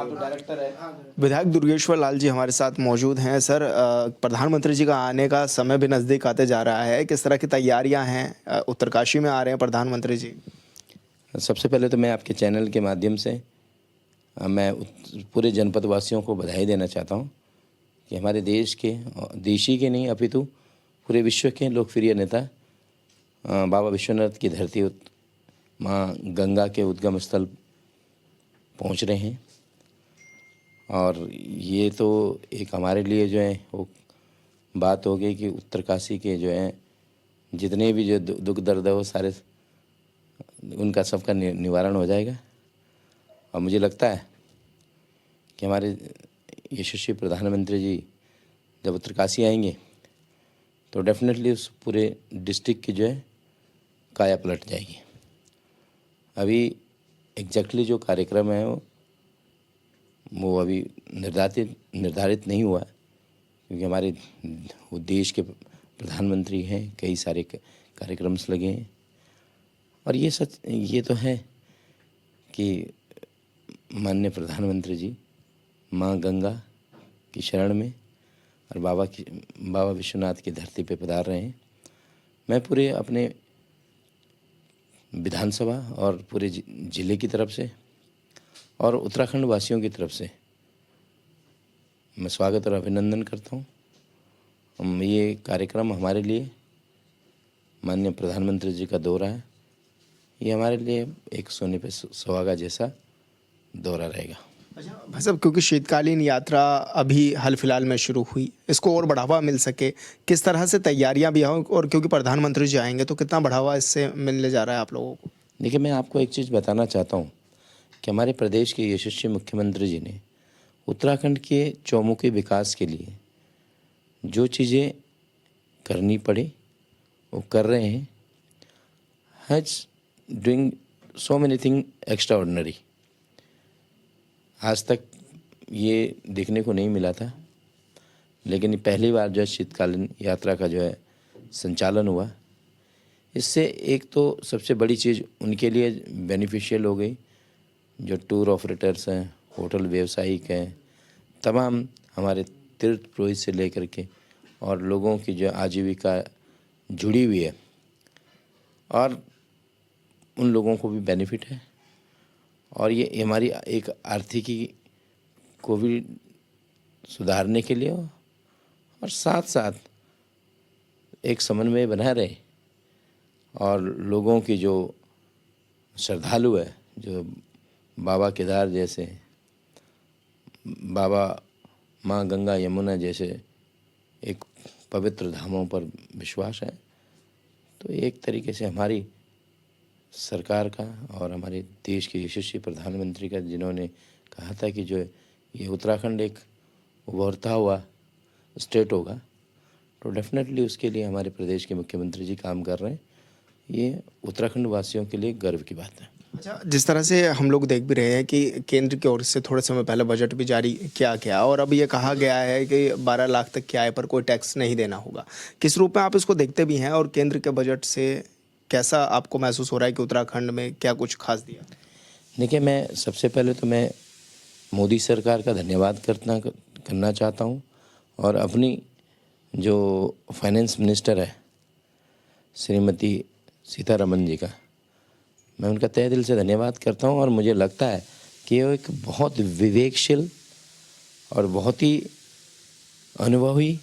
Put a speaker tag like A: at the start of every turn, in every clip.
A: आप तो डायरेक्टर है।
B: विधायक दुर्गेश्वर लाल जी हमारे साथ मौजूद हैं। सर, प्रधानमंत्री जी का आने का समय भी नज़दीक आते जा रहा है, किस तरह की तैयारियां हैं? उत्तरकाशी में आ रहे हैं प्रधानमंत्री जी।
A: सबसे पहले तो मैं आपके चैनल के माध्यम से मैं पूरे जनपद वासियों को बधाई देना चाहता हूं कि हमारे देश के, देशी के नहीं अपितु पूरे विश्व के लोकप्रिय नेता बाबा विश्वनाथ की धरती माँ गंगा के उद्गम स्थल पहुंच रहे हैं। और ये तो एक हमारे लिए जो है वो बात हो गई कि उत्तरकाशी के जो है जितने भी जो दुख दर्द है वो सारे उनका सबका निवारण हो जाएगा। और मुझे लगता है कि हमारे यशस्वी प्रधानमंत्री जी जब उत्तरकाशी आएंगे तो डेफिनेटली उस पूरे डिस्ट्रिक्ट की जो है काया पलट जाएगी। अभी एग्जैक्टली जो कार्यक्रम है वो अभी निर्धारित नहीं हुआ, क्योंकि हमारे वो देश के प्रधानमंत्री हैं, कई सारे कार्यक्रम्स लगे हैं। और ये तो है कि माननीय प्रधानमंत्री जी माँ गंगा की शरण में और बाबा विश्वनाथ की धरती पे पधार रहे हैं। मैं पूरे अपने विधानसभा और पूरे जिले की तरफ से और उत्तराखंड वासियों की तरफ से मैं स्वागत और अभिनंदन करता हूँ। ये कार्यक्रम हमारे लिए माननीय प्रधानमंत्री जी का दौरा है, ये हमारे लिए एक सोने पे सुहागा जैसा दौरा रहेगा।
B: अच्छा भाई साहब, क्योंकि शीतकालीन यात्रा अभी हाल फिलहाल में शुरू हुई, इसको और बढ़ावा मिल सके, किस तरह से तैयारियां भी हों, और क्योंकि प्रधानमंत्री जी आएंगे तो कितना बढ़ावा इससे मिलने जा रहा है आप लोगों को?
A: देखिए, मैं आपको एक चीज़ बताना चाहता हूँ कि हमारे प्रदेश के यशस्वी मुख्यमंत्री जी ने उत्तराखंड के चौमुखी विकास के लिए जो चीज़ें करनी पड़ी वो कर रहे हैं। Has doing so many thing extra ordinary. आज तक ये देखने को नहीं मिला था, लेकिन पहली बार जो है शीतकालीन यात्रा का जो है संचालन हुआ। इससे एक तो सबसे बड़ी चीज़ उनके लिए बेनिफिशियल हो गई, जो टूर ऑपरेटर्स हैं, होटल व्यवसायिक हैं, तमाम हमारे तीर्थ पुरोहित से लेकर के और लोगों की जो आजीविका जुड़ी हुई है, और उन लोगों को भी बेनिफिट है। और ये हमारी एक आर्थिकी को भी सुधारने के लिए और साथ साथ एक समन्वय बना रहे, और लोगों की जो श्रद्धालु है, जो बाबा केदार जैसे, बाबा माँ गंगा यमुना जैसे एक पवित्र धामों पर विश्वास है, तो एक तरीके से हमारी सरकार का और हमारे देश के यशस्वी प्रधानमंत्री का, जिन्होंने कहा था कि जो ये उत्तराखंड एक उभरता हुआ स्टेट होगा, तो डेफिनेटली उसके लिए हमारे प्रदेश के मुख्यमंत्री जी काम कर रहे हैं। ये उत्तराखंड वासियों के लिए गर्व की बात है।
B: अच्छा, जिस तरह से हम लोग देख भी रहे हैं कि केंद्र की ओर से थोड़े समय पहले बजट भी जारी किया गया, और अब ये कहा गया है कि 12 लाख तक की आय पर कोई टैक्स नहीं देना होगा। किस रूप में आप इसको देखते भी हैं, और केंद्र के बजट से कैसा आपको महसूस हो रहा है कि उत्तराखंड में क्या कुछ खास दिया?
A: देखिए, मैं सबसे पहले तो मैं मोदी सरकार का धन्यवाद करना चाहता हूँ, और अपनी जो फाइनेंस मिनिस्टर है श्रीमती सीतारमन जी का, मैं उनका तहे दिल से धन्यवाद करता हूँ। और मुझे लगता है कि वो एक बहुत विवेकशील और बहुत ही अनुभवी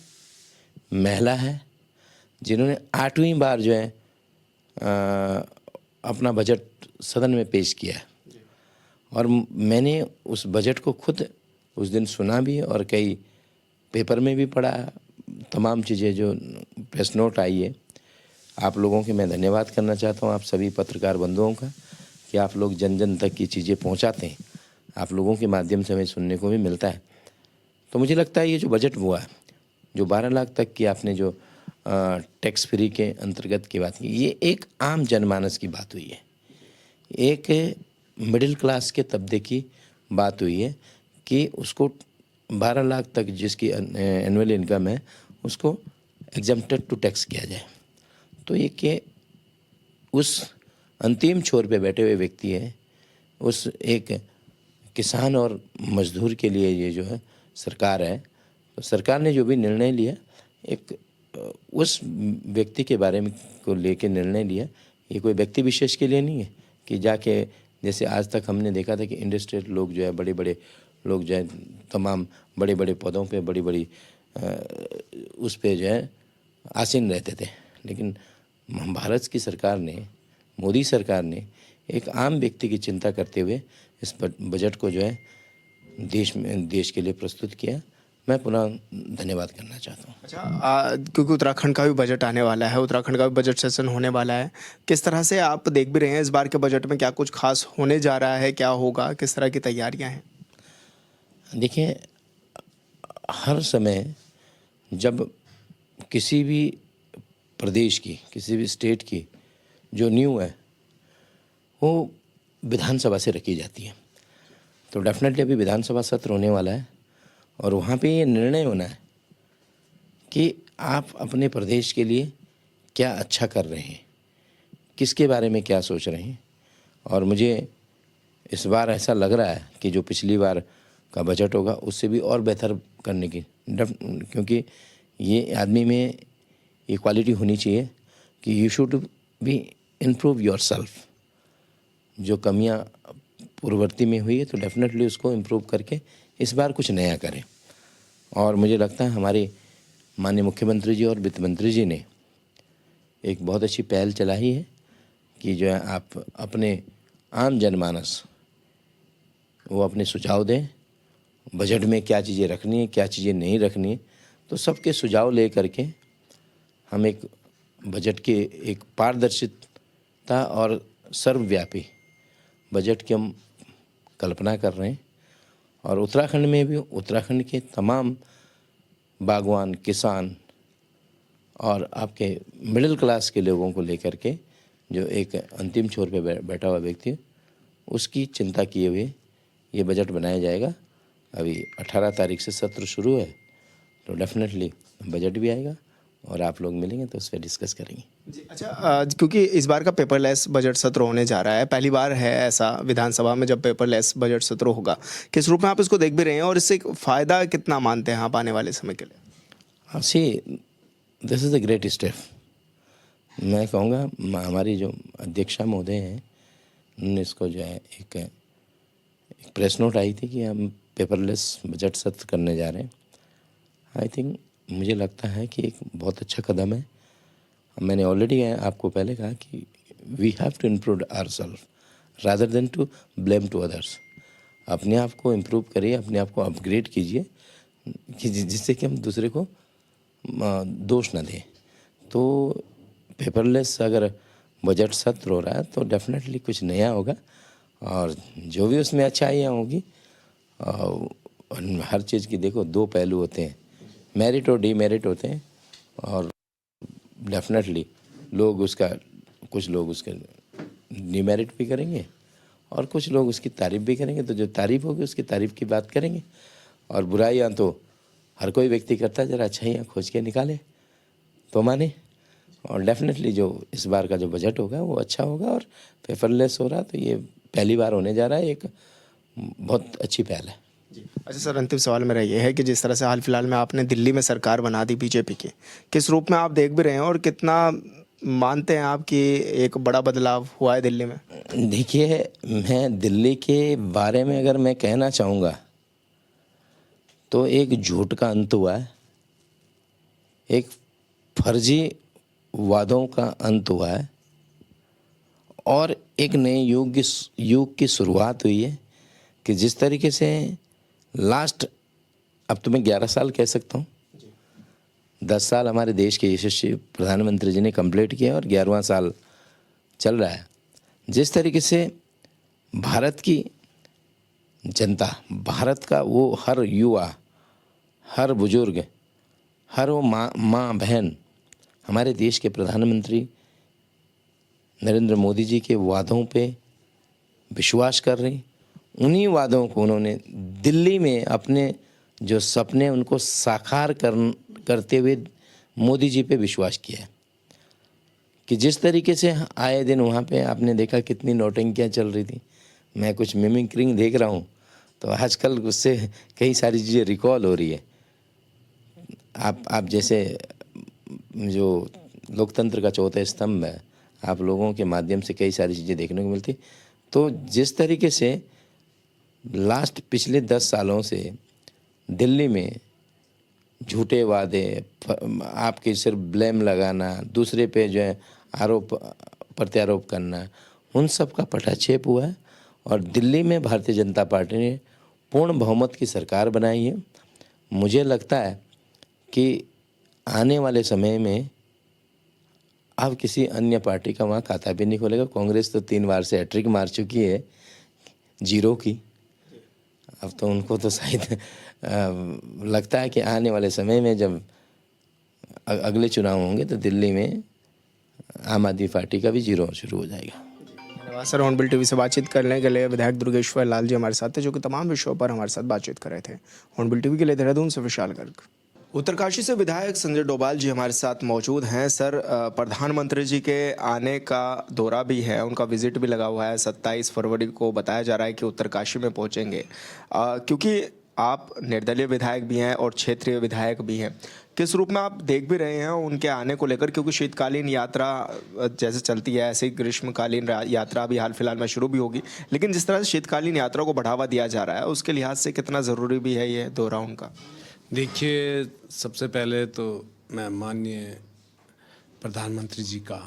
A: महिला है, जिन्होंने 8वीं बार जो है अपना बजट सदन में पेश किया है। और मैंने उस बजट को खुद उस दिन सुना भी, और कई पेपर में भी पढ़ा, तमाम चीज़ें जो प्रेस नोट आई है। आप लोगों के मैं धन्यवाद करना चाहता हूँ, आप सभी पत्रकार बंधुओं का, कि आप लोग जन जन तक की चीज़ें पहुँचाते हैं। आप लोगों के माध्यम से हमें सुनने को भी मिलता है। तो मुझे लगता है ये जो बजट हुआ है, जो 12 लाख तक की आपने जो टैक्स फ्री के अंतर्गत की बात की, ये एक आम जनमानस की बात हुई है, एक मिडिल क्लास के तबके की बात हुई है कि उसको 12 लाख तक जिसकी एनुअल इनकम है उसको एग्जम्प्टेड टू टैक्स किया जाए। तो ये कि उस अंतिम छोर पे बैठे हुए व्यक्ति है, उस एक किसान और मजदूर के लिए ये जो है सरकार है, तो सरकार ने जो भी निर्णय लिया एक उस व्यक्ति के बारे में को लेके निर्णय लिया, ये कोई व्यक्ति विशेष के लिए नहीं है कि जाके जैसे आज तक हमने देखा था कि इंडस्ट्रियल लोग जो है बड़े बड़े लोग जो है तमाम बड़े बड़े पदों पे बड़ी बड़ी उस पे जो है आसीन रहते थे, लेकिन भारत की सरकार ने, मोदी सरकार ने एक आम व्यक्ति की चिंता करते हुए इस बजट को जो है देश के लिए प्रस्तुत किया। मैं पुनः धन्यवाद करना चाहता हूँ।
B: अच्छा, क्योंकि उत्तराखंड का भी बजट आने वाला है, उत्तराखंड का भी बजट सेशन होने वाला है, किस तरह से आप देख भी रहे हैं इस बार के बजट में क्या कुछ खास होने जा रहा है, क्या होगा, किस तरह की तैयारियां हैं?
A: देखिए, हर समय जब किसी भी प्रदेश की, किसी भी स्टेट की जो न्यू है वो विधानसभा से रखी जाती है, तो डेफिनेटली अभी विधानसभा सत्र होने वाला है और वहाँ पे ये निर्णय होना है कि आप अपने प्रदेश के लिए क्या अच्छा कर रहे हैं, किसके बारे में क्या सोच रहे हैं। और मुझे इस बार ऐसा लग रहा है कि जो पिछली बार का बजट होगा उससे भी और बेहतर करने की, क्योंकि ये आदमी में ये क्वालिटी होनी चाहिए कि you should be improve your self. जो कमियां पूर्ववर्ती में हुई है तो डेफिनेटली उसको इम्प्रूव करके इस बार कुछ नया करें। और मुझे लगता है हमारे माननीय मुख्यमंत्री जी और वित्त मंत्री जी ने एक बहुत अच्छी पहल चलाई है कि जो है आप अपने आम जनमानस वो अपने सुझाव दें, बजट में क्या चीज़ें रखनी है, क्या चीज़ें नहीं रखनी है, तो सबके सुझाव ले करके हम एक बजट के एक पारदर्शिता और सर्वव्यापी बजट की हम कल्पना कर रहे हैं। और उत्तराखंड में भी उत्तराखंड के तमाम बागवान, किसान और आपके मिडिल क्लास के लोगों को लेकर के जो एक अंतिम छोर पे बैठा हुआ व्यक्ति है उसकी चिंता किए हुए ये बजट बनाया जाएगा। अभी 18 तारीख से सत्र शुरू है, तो डेफिनेटली बजट भी आएगा और आप लोग मिलेंगे तो उस पर डिस्कस करेंगे।
B: जी, अच्छा, क्योंकि इस बार का पेपरलेस बजट सत्र होने जा रहा है, पहली बार है ऐसा विधानसभा में जब पेपरलेस बजट सत्र होगा, किस रूप में आप इसको देख भी रहे हैं और इससे फ़ायदा कितना मानते हैं आप आने वाले समय के लिए?
A: हाँ, see this is a great step. मैं कहूँगा हमारी जो अध्यक्षा महोदय हैं उन्होंने इसको जो है एक प्रेस नोट आई थी कि हम पेपरलेस बजट सत्र करने जा रहे हैं। आई थिंक मुझे लगता है कि एक बहुत अच्छा कदम है। मैंने ऑलरेडी आपको पहले कहा कि we have to improve ourself rather than to blame to others. अपने आप को इम्प्रूव करिए, अपने आप को अपग्रेड कीजिए कि जिससे कि हम दूसरे को दोष न दें। तो पेपरलेस अगर बजट सत्र हो रहा है तो डेफिनेटली कुछ नया होगा और जो भी उसमें अच्छाइयाँ होंगी। हर चीज़ की देखो दो पहलू होते हैं, मेरिट और डीमेरिट होते हैं। और डेफिनेटली लोग उसका, कुछ लोग उसका डीमेरिट भी करेंगे और कुछ लोग उसकी तारीफ़ भी करेंगे। तो जो तारीफ़ होगी उसकी तारीफ़ की बात करेंगे और बुराइयाँ तो हर कोई व्यक्ति करता है, ज़रा अच्छाइयाँ खोज के निकाले तो माने। और डेफिनेटली जो इस बार का जो बजट होगा वो अच्छा होगा और पेपरलेस हो रहा, तो ये पहली बार होने जा रहा है, एक बहुत अच्छी पहल है।
B: अच्छा सर, अंतिम सवाल मेरा ये है कि जिस तरह से हाल फिलहाल में आपने दिल्ली में सरकार बना दी बीजेपी की, किस रूप में आप देख भी रहे हैं और कितना मानते हैं आप कि एक बड़ा बदलाव हुआ है दिल्ली में?
A: देखिए, मैं दिल्ली के बारे में अगर मैं कहना चाहूँगा तो एक झूठ का अंत हुआ है, एक फर्जी वादों का अंत हुआ है और एक नए युग की शुरुआत हुई है कि जिस तरीके से लास्ट, अब तो मैं 11 साल कह सकता हूँ, 10 साल हमारे देश के यशस्वी प्रधानमंत्री जी ने कंप्लीट किया और 11वां साल चल रहा है। जिस तरीके से भारत की जनता, भारत का वो हर युवा, हर बुजुर्ग, हर वो माँ बहन हमारे देश के प्रधानमंत्री नरेंद्र मोदी जी के वादों पे विश्वास कर रही, उन्हीं वादों को उन्होंने दिल्ली में अपने जो सपने उनको साकार करते हुए मोदी जी पे विश्वास किया है। कि जिस तरीके से आए दिन वहाँ पे आपने देखा कितनी नौटंकियाँ चल रही थी। मैं कुछ मिमिक्रिंग देख रहा हूँ तो आजकल उससे कई सारी चीज़ें रिकॉल हो रही है। आप जैसे जो लोकतंत्र का चौथा स्तंभ है, आप लोगों के माध्यम से कई सारी चीज़ें देखने को मिलती। तो जिस तरीके से लास्ट पिछले 10 सालों से दिल्ली में झूठे वादे, आपके सिर्फ ब्लेम लगाना, दूसरे पे जो है आरोप प्रत्यारोप करना, उन सब का पटाक्षेप हुआ है और दिल्ली में भारतीय जनता पार्टी ने पूर्ण बहुमत की सरकार बनाई है। मुझे लगता है कि आने वाले समय में अब किसी अन्य पार्टी का वहाँ खाता भी नहीं खोलेगा। कांग्रेस तो 3 बार से हैट्रिक मार चुकी है 0 की। अब तो उनको तो शायद लगता है कि आने वाले समय में जब अगले चुनाव होंगे तो दिल्ली में आम आदमी पार्टी का भी 0 शुरू हो जाएगा।
B: धन्यवाद सर। हॉर्नबिल टीवी से बातचीत करने के लिए विधायक दुर्गेश्वर लाल जी हमारे साथ थे, जो कि तमाम विषयों पर हमारे साथ बातचीत कर रहे थे। हॉर्नबिल टीवी के लिए देहरादून से विशाल गर्ग। उत्तरकाशी से विधायक संजय डोभाल जी हमारे साथ मौजूद हैं। सर, प्रधानमंत्री जी के आने का दौरा भी है, उनका विजिट भी लगा हुआ है। 27 फरवरी को बताया जा रहा है कि उत्तरकाशी में पहुंचेंगे। क्योंकि आप निर्दलीय विधायक भी हैं और क्षेत्रीय विधायक भी हैं, किस रूप में आप देख भी रहे हैं उनके आने को लेकर? क्योंकि शीतकालीन यात्रा जैसे चलती है, ऐसे ही ग्रीष्मकालीन यात्रा भी हाल फिलहाल में शुरू भी होगी, लेकिन जिस तरह से शीतकालीन यात्रा को बढ़ावा दिया जा रहा है, उसके लिहाज से कितना ज़रूरी भी है ये दौरा उनका?
C: देखिए, सबसे पहले तो मैं माननीय प्रधानमंत्री जी का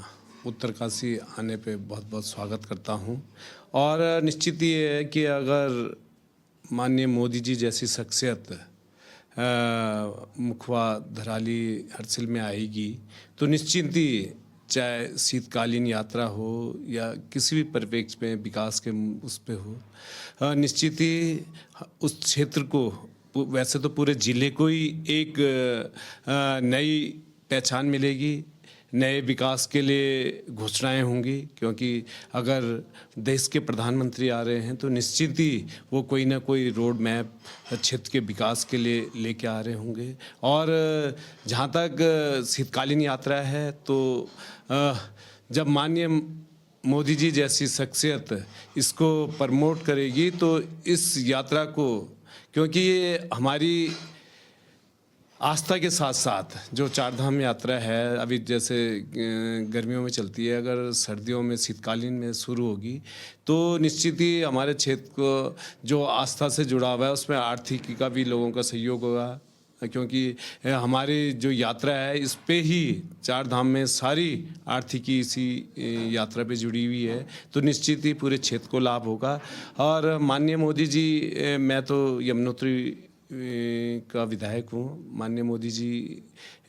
C: उत्तरकाशी आने पे बहुत बहुत स्वागत करता हूं और निश्चित ये है कि अगर माननीय मोदी जी जैसी शख्सियत मुखवा धराली हर्सिल में आएगी तो निश्चित ही चाहे शीतकालीन यात्रा हो या किसी भी परिप्रेक्ष्य में विकास के उस पे हो, निश्चित ही उस क्षेत्र को, वैसे तो पूरे ज़िले को ही एक नई पहचान मिलेगी, नए विकास के लिए घोषणाएं होंगी। क्योंकि अगर देश के प्रधानमंत्री आ रहे हैं तो निश्चित ही वो कोई ना कोई रोड मैप क्षेत्र के विकास के लिए लेके आ रहे होंगे। और जहाँ तक शीतकालीन यात्रा है तो जब माननीय मोदी जी जैसी शख्सियत इसको प्रमोट करेगी तो इस यात्रा को, क्योंकि ये हमारी आस्था के साथ साथ जो 4 धाम यात्रा है, अभी जैसे गर्मियों में चलती है, अगर सर्दियों में शीतकालीन में शुरू होगी तो निश्चित ही हमारे क्षेत्र को जो आस्था से जुड़ा हुआ है उसमें आर्थिकी का भी लोगों का सहयोग होगा। क्योंकि हमारी जो यात्रा है इस पे ही 4 धाम में सारी आर्थिकी इसी यात्रा पे जुड़ी हुई है, तो निश्चित ही पूरे क्षेत्र को लाभ होगा। और माननीय मोदी जी, मैं तो यमुनोत्री का विधायक हूँ, माननीय मोदी जी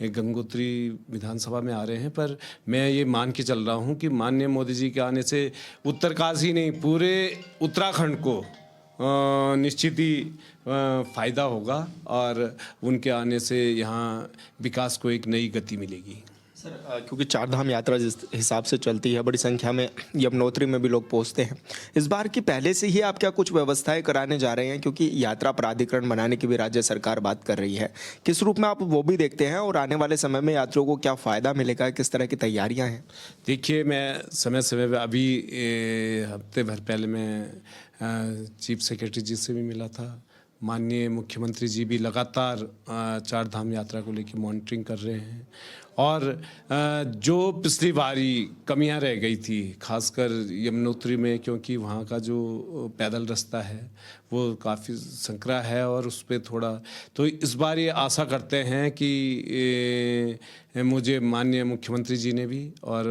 C: गंगोत्री विधानसभा में आ रहे हैं, पर मैं ये मान के चल रहा हूँ कि माननीय मोदी जी के आने से उत्तरकाशी नहीं पूरे उत्तराखंड को निश्चित ही फ़ायदा होगा और उनके आने से यहाँ विकास को एक नई गति मिलेगी।
B: सर, क्योंकि 4 धाम यात्रा जिस हिसाब से चलती है, बड़ी संख्या में यमुनोत्री में भी लोग पहुंचते हैं, इस बार की पहले से ही आप क्या कुछ व्यवस्थाएं कराने जा रहे हैं? क्योंकि यात्रा प्राधिकरण बनाने की भी राज्य सरकार बात कर रही है, किस रूप में आप वो भी देखते हैं और आने वाले समय में यात्रियों को क्या फ़ायदा मिलेगा, किस तरह की तैयारियाँ हैं?
C: देखिए, मैं समय समय पर अभी हफ्ते भर पहले मैं चीफ सेक्रेटरी जी से भी मिला था। माननीय मुख्यमंत्री जी भी लगातार 4 धाम यात्रा को लेकर मॉनिटरिंग कर रहे हैं और जो पिछली बारी कमियां रह गई थी खासकर यमुनोत्री में, क्योंकि वहाँ का जो पैदल रास्ता है वो काफ़ी संकरा है और उस पर थोड़ा, तो इस बार ये आशा करते हैं कि मुझे माननीय मुख्यमंत्री जी ने भी और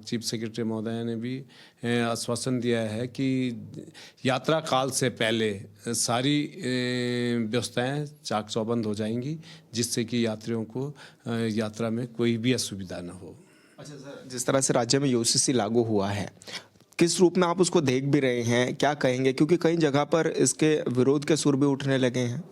C: चीफ सेक्रेटरी महोदय ने भी आश्वासन दिया है कि यात्रा काल से पहले सारी व्यवस्थाएं चाक चौबंद हो जाएंगी, जिससे कि यात्रियों को यात्रा में कोई भी असुविधा न हो।
B: अच्छा सर, जिस तरह से राज्य में यूसीसी लागू हुआ है, किस रूप में आप उसको देख भी रहे हैं, क्या कहेंगे? क्योंकि कई जगह पर इसके विरोध के सुर भी उठने लगे हैं।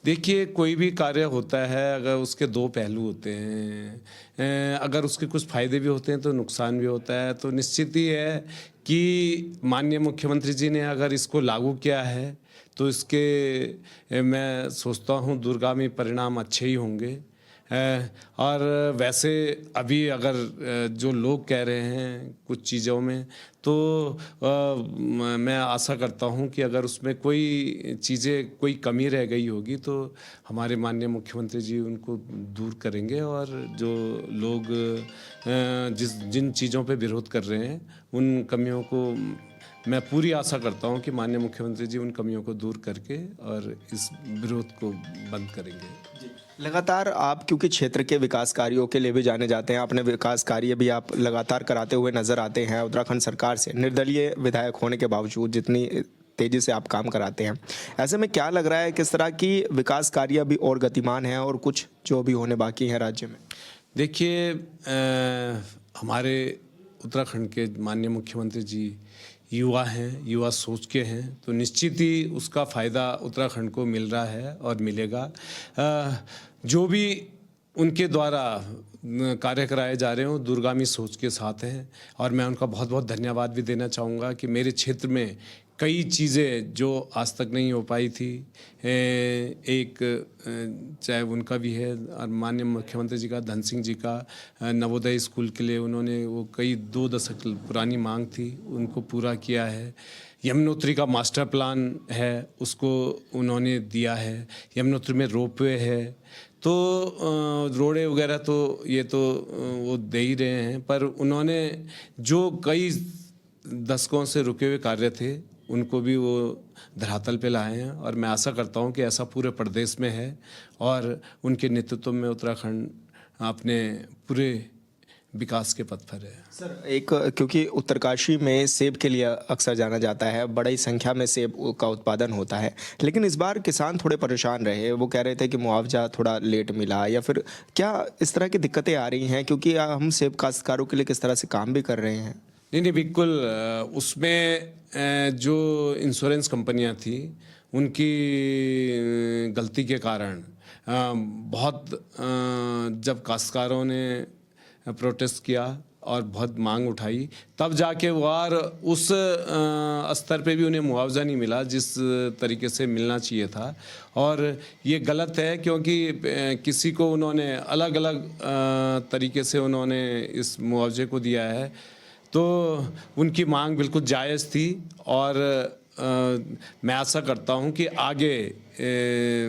C: देखिए, कोई भी कार्य होता है अगर उसके 2 पहलू होते हैं, अगर उसके कुछ फ़ायदे भी होते हैं तो नुकसान भी होता है। तो निश्चित ही है कि माननीय मुख्यमंत्री जी ने अगर इसको लागू किया है तो इसके मैं सोचता हूँ दूरगामी परिणाम अच्छे ही होंगे। और वैसे अभी अगर जो लोग कह रहे हैं कुछ चीज़ों में, तो मैं आशा करता हूं कि अगर उसमें कोई कमी रह गई होगी तो हमारे माननीय मुख्यमंत्री जी उनको दूर करेंगे, और जो लोग जिन चीज़ों पे विरोध कर रहे हैं उन कमियों को मैं पूरी आशा करता हूं कि माननीय मुख्यमंत्री जी उन कमियों को दूर करके और इस विरोध को बंद करेंगे।
B: लगातार आप क्योंकि क्षेत्र के विकास कार्यों के लिए भी जाने जाते हैं, अपने विकास कार्य भी आप लगातार कराते हुए नजर आते हैं उत्तराखंड सरकार से, निर्दलीय विधायक होने के बावजूद जितनी तेजी से आप काम कराते हैं। ऐसे में क्या लग रहा है, किस तरह की विकास कार्य अभी और गतिमान है और कुछ जो भी होने बाकी हैं राज्य में?
C: देखिए, हमारे उत्तराखंड के माननीय मुख्यमंत्री जी युवा हैं, युवा सोच के हैं, तो निश्चित ही उसका फ़ायदा उत्तराखंड को मिल रहा है और मिलेगा। जो भी उनके द्वारा कार्य कराए जा रहे हैं वो दूरगामी सोच के साथ हैं, और मैं उनका बहुत बहुत धन्यवाद भी देना चाहूँगा कि मेरे क्षेत्र में कई चीज़ें जो आज तक नहीं हो पाई थी, एक चाहे उनका भी है, और माननीय मुख्यमंत्री जी का, धन सिंह जी का नवोदय स्कूल के लिए उन्होंने वो कई 2 दशक पुरानी मांग थी उनको पूरा किया है। यमुनोत्री का मास्टर प्लान है उसको उन्होंने दिया है। यमुनोत्री में रोपवे है, तो रोड़े वगैरह तो ये तो वो दे ही रहे हैं, पर उन्होंने जो कई दशकों से रुके हुए कार्य थे उनको भी वो धरातल पे लाए हैं, और मैं आशा करता हूँ कि ऐसा पूरे प्रदेश में है, और उनके नेतृत्व में उत्तराखंड अपने पूरे विकास के पथ पर है।
B: सर, एक क्योंकि उत्तरकाशी में सेब के लिए अक्सर जाना जाता है, बड़ी संख्या में सेब का उत्पादन होता है, लेकिन इस बार किसान थोड़े परेशान रहे। वो कह रहे थे कि मुआवजा थोड़ा लेट मिला, या फिर क्या इस तरह की दिक्कतें आ रही हैं, क्योंकि हम सेब काश्तकारों के लिए किस तरह से काम भी कर रहे हैं?
C: नहीं, बिल्कुल। उसमें जो इंश्योरेंस कंपनियां थी उनकी गलती के कारण बहुत जब काश्तकारों ने प्रोटेस्ट किया और बहुत मांग उठाई, तब जाके वो और उस स्तर पे भी उन्हें मुआवजा नहीं मिला जिस तरीके से मिलना चाहिए था, और ये गलत है क्योंकि किसी को उन्होंने अलग अलग तरीके से उन्होंने इस मुआवजे को दिया है, तो उनकी मांग बिल्कुल जायज़ थी, और मैं आशा करता हूं कि आगे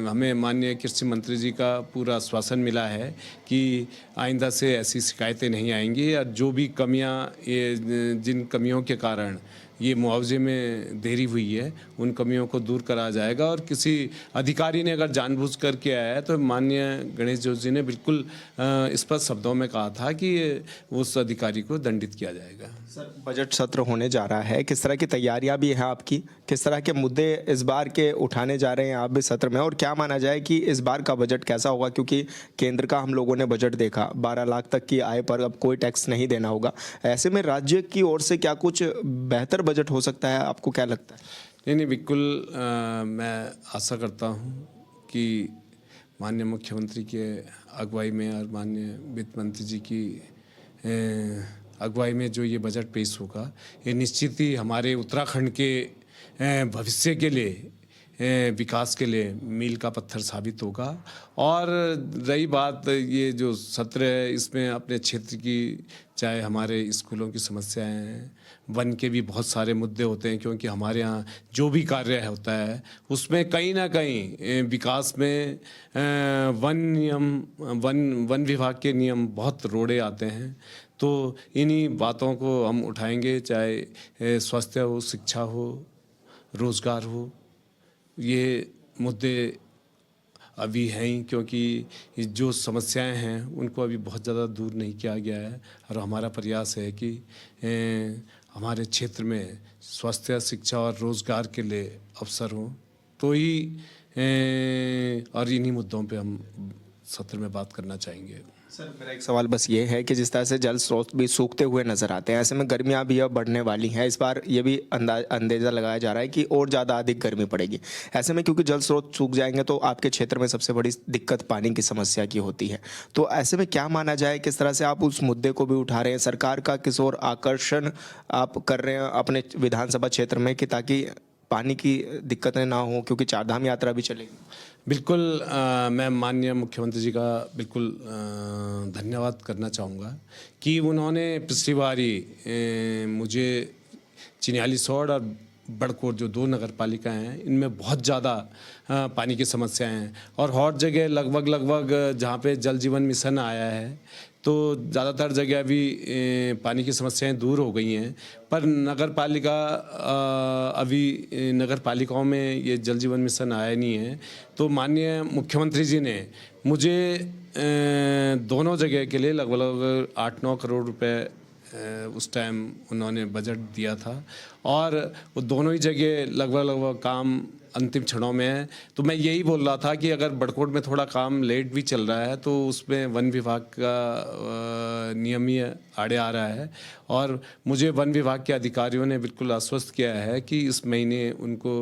C: हमें माननीय कृषि मंत्री जी का पूरा आश्वासन मिला है कि आइंदा से ऐसी शिकायतें नहीं आएंगी, और जो भी कमियां, ये जिन कमियों के कारण ये मुआवजे में देरी हुई है उन कमियों को दूर करा जाएगा। और किसी अधिकारी ने अगर जानबूझ करके आया है तो माननीय गणेश जोशी जी ने बिल्कुल स्पष्ट शब्दों में कहा था कि उस अधिकारी को दंडित किया जाएगा।
B: सर, बजट सत्र होने जा रहा है, किस तरह की तैयारियां भी हैं आपकी? किस तरह के मुद्दे इस बार के उठाने जा रहे हैं आप भी सत्र में, और क्या माना जाए कि इस बार का बजट कैसा होगा? क्योंकि केंद्र का हम लोगों ने बजट देखा, 12 लाख तक की आय पर अब कोई टैक्स नहीं देना होगा। ऐसे में राज्य की ओर से क्या कुछ बेहतर बजट हो सकता है? आपको क्या लगता है?
C: नहीं, बिल्कुल। मैं आशा करता हूँ कि माननीय मुख्यमंत्री के अगुवाई में और माननीय वित्त मंत्री जी की अगुवाई में जो ये बजट पेश होगा, ये निश्चित ही हमारे उत्तराखंड के भविष्य के लिए, विकास के लिए मील का पत्थर साबित होगा। और रही बात ये जो सत्र है, इसमें अपने क्षेत्र की, चाहे हमारे स्कूलों की समस्याएं हैं, वन के भी बहुत सारे मुद्दे होते हैं, क्योंकि हमारे यहाँ जो भी कार्य होता है उसमें कहीं ना कहीं विकास में वन विभाग के नियम बहुत रोड़े आते हैं। तो इन्हीं बातों को हम उठाएंगे, चाहे स्वास्थ्य हो, शिक्षा हो, रोज़गार हो, ये मुद्दे अभी हैं ही, क्योंकि जो समस्याएं हैं उनको अभी बहुत ज़्यादा दूर नहीं किया गया है। और हमारा प्रयास है कि हमारे क्षेत्र में स्वास्थ्य, शिक्षा और रोज़गार के लिए अवसर हो, तो ही और इन्हीं मुद्दों पे हम सत्र में बात करना चाहेंगे।
B: सर, मेरा एक सवाल बस ये है कि जिस तरह से जल स्रोत भी सूखते हुए नजर आते हैं, ऐसे में गर्मियां भी अब बढ़ने वाली हैं। इस बार ये भी अंदाजा लगाया जा रहा है कि और ज़्यादा अधिक गर्मी पड़ेगी। ऐसे में क्योंकि जल स्रोत सूख जाएंगे तो आपके क्षेत्र में सबसे बड़ी दिक्कत पानी की समस्या की होती है, तो ऐसे में क्या माना जाए, किस तरह से आप उस मुद्दे को भी उठा रहे हैं? सरकार का किस और आकर्षण आप कर रहे हैं अपने विधानसभा क्षेत्र में कि ताकि पानी की दिक्कतें ना हो, क्योंकि चारधाम यात्रा भी चलेगी?
C: बिल्कुल मैं माननीय मुख्यमंत्री जी का बिल्कुल धन्यवाद करना चाहूँगा कि उन्होंने पिछली बारी मुझे चिन्यालीसौड़ और बड़कोट जो 2 नगर पालिका हैं, इनमें बहुत ज़्यादा पानी की समस्या हैं और हर जगह लगभग जहाँ पे जल जीवन मिशन आया है तो ज़्यादातर जगह अभी पानी की समस्याएं दूर हो गई हैं, पर नगर पालिका अभी नगर पालिकाओं में ये जल जीवन मिशन आया नहीं है। तो माननीय मुख्यमंत्री जी ने मुझे दोनों जगह के लिए लगभग 8-9 करोड़ रुपए उस टाइम उन्होंने बजट दिया था और वो दोनों ही जगह लगभग काम अंतिम क्षणों में है। तो मैं यही बोल रहा था कि अगर बड़कोट में थोड़ा काम लेट भी चल रहा है तो उसमें वन विभाग का नियमीय आड़े आ रहा है और मुझे वन विभाग के अधिकारियों ने बिल्कुल आश्वस्त किया है कि इस महीने उनको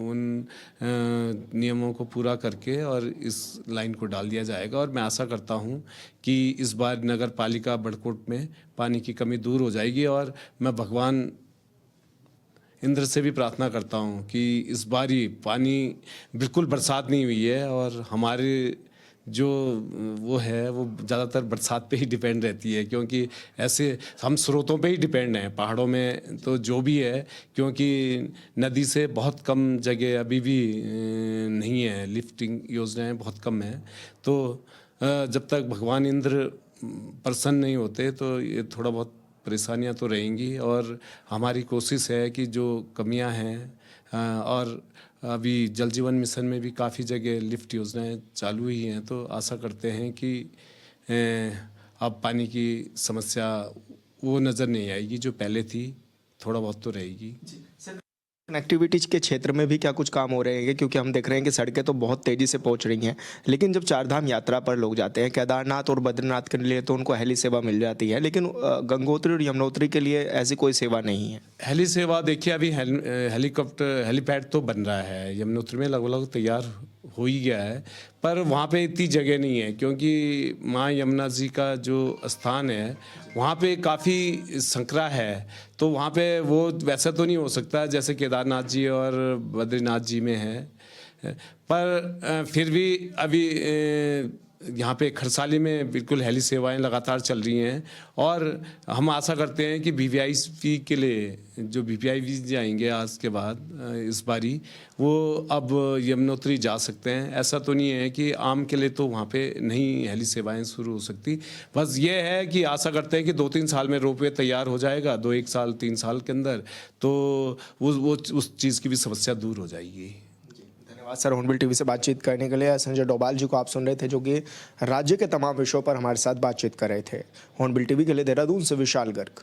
C: उन नियमों को पूरा करके और इस लाइन को डाल दिया जाएगा और मैं आशा करता हूं कि इस बार नगर पालिका बड़कोट में पानी की कमी दूर हो जाएगी और मैं भगवान इंद्र से भी प्रार्थना करता हूँ कि इस बार ही पानी बिल्कुल बरसात नहीं हुई है और हमारे जो वो है वो ज़्यादातर बरसात पे ही डिपेंड रहती है, क्योंकि ऐसे हम स्रोतों पे ही डिपेंड हैं। पहाड़ों में तो जो भी है, क्योंकि नदी से बहुत कम जगह अभी भी नहीं है, लिफ्टिंग योजनाएं बहुत कम हैं। तो जब तक भगवान इंद्र प्रसन्न नहीं होते तो ये थोड़ा बहुत परेशानियां तो रहेंगी और हमारी कोशिश है कि जो कमियां हैं और अभी जल जीवन मिशन में भी काफ़ी जगह लिफ्ट योजनाएं चालू ही हैं, तो आशा करते हैं कि अब पानी की समस्या वो नज़र नहीं आएगी जो पहले थी, थोड़ा बहुत तो रहेगी।
B: कनेक्टिविटीज़ के क्षेत्र में भी क्या कुछ काम हो रहे हैं? क्योंकि हम देख रहे हैं कि सड़कें तो बहुत तेज़ी से पहुंच रही हैं, लेकिन जब चारधाम यात्रा पर लोग जाते हैं केदारनाथ और बद्रीनाथ के लिए तो उनको हेली सेवा मिल जाती है, लेकिन गंगोत्री और यमुनोत्री के लिए ऐसी कोई सेवा नहीं है।
C: हेली सेवा देखिए, अभी हेलीपैड तो बन रहा है, यमुनोत्री में लगभग तैयार हो ही गया है, पर वहाँ पे इतनी जगह नहीं है क्योंकि माँ यमुना जी का जो स्थान है वहाँ पे काफ़ी संकरा है, तो वहाँ पे वो वैसा तो नहीं हो सकता जैसे केदारनाथ जी और बद्रीनाथ जी में है, पर फिर भी अभी यहाँ पे खरसाली में बिल्कुल हेली सेवाएं लगातार चल रही हैं और हम आशा करते हैं कि वीवीआईपी के लिए जो वीवीआईपी जाएंगे आज के बाद इस बारी वो अब यमुनोत्री जा सकते हैं। ऐसा तो नहीं है कि आम के लिए तो वहाँ पे नहीं हेली सेवाएं शुरू हो सकती, बस ये है कि आशा करते हैं कि 2-3 साल में रोपवे तैयार हो जाएगा, 2-1 साल 3 साल के अंदर, तो उस चीज़ की भी समस्या दूर हो जाएगी।
B: धन्यवाद सर, हॉर्नबिल टीवी से बातचीत करने के लिए। संजय डोभाल जी को आप सुन रहे थे जो कि राज्य के तमाम विषयों पर हमारे साथ बातचीत कर रहे थे। हॉर्नबिल टीवी के लिए देहरादून से विशाल गर्ग।